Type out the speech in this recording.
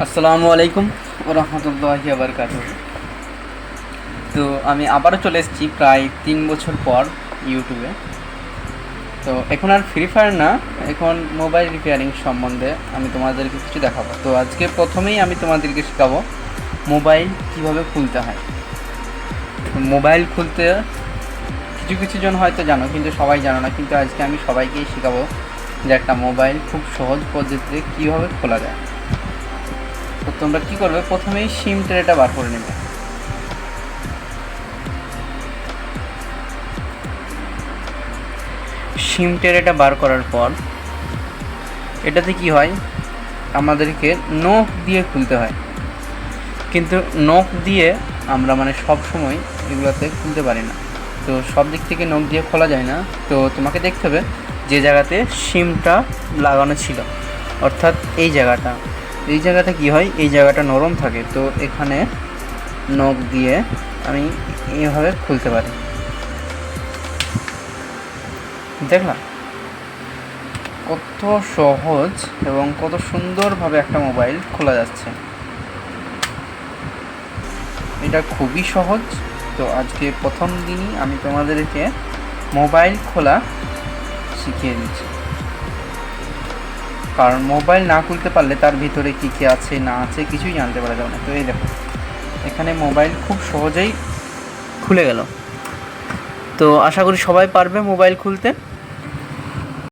আসসালামু আলাইকুম ওয়া রাহমাতুল্লাহি ওয়া বারাকাতুহু। তো আমি আবারও চলে এসেছি প্রায় 3 বছর পর ইউটিউবে। তো এখন আর ফ্রি ফায়ার না, এখন মোবাইল রিপেয়ারিং সম্বন্ধে আমি তোমাদেরকে কিছু দেখাবো। তো আজকে প্রথমেই আমি তোমাদেরকে শেখাবো মোবাইল কিভাবে খুলতে হয়। তো মোবাইল খুলতে কিছু কিছু জন হয়তো জানো, কিন্তু সবাই জানো না। কিন্তু আজকে আমি সবাইকেই শেখাবো যে একটা মোবাইল খুব সহজ পদ্ধতিতে কীভাবে খোলা যায়। তো তোমরা কী করবে, প্রথমেই সিম ট্রেটা বার করে নেবে। সিম ট্রেটা বার করার পর এটাতে কি হয়, আমাদেরকে নখ দিয়ে খুলতে হয়। কিন্তু নখ দিয়ে আমরা সব সময় এগুলোতে খুলতে পারি না। তো সব দিক থেকে নখ দিয়ে খোলা যায় না। তো তোমাকে দেখতে হবে যে জায়গাতে সিমটা লাগানো ছিল, অর্থাৎ এই জায়গাটা কি হয়, এই জায়গাটা নরম থাকে। তো এখানে নখ দিয়ে আমি এইভাবে খুলতে পারি। দেখলাম কত সহজ এবং কত সুন্দরভাবে একটা মোবাইল খোলা যাচ্ছে। এটা খুবই সহজ। তো আজকে প্রথম দিনই আমি তোমাদেরকে মোবাইল খোলা শিখিয়ে দিচ্ছি, কারণ মোবাইল না খুলতে পারলে তার ভিতরে কী কী আছে না আছে কিছুই জানতে পারা যাবে না। তো এই দেখো, এখানে মোবাইল খুব সহজেই খুলে গেল। তো আশা করি সবাই পারবে মোবাইল খুলতে।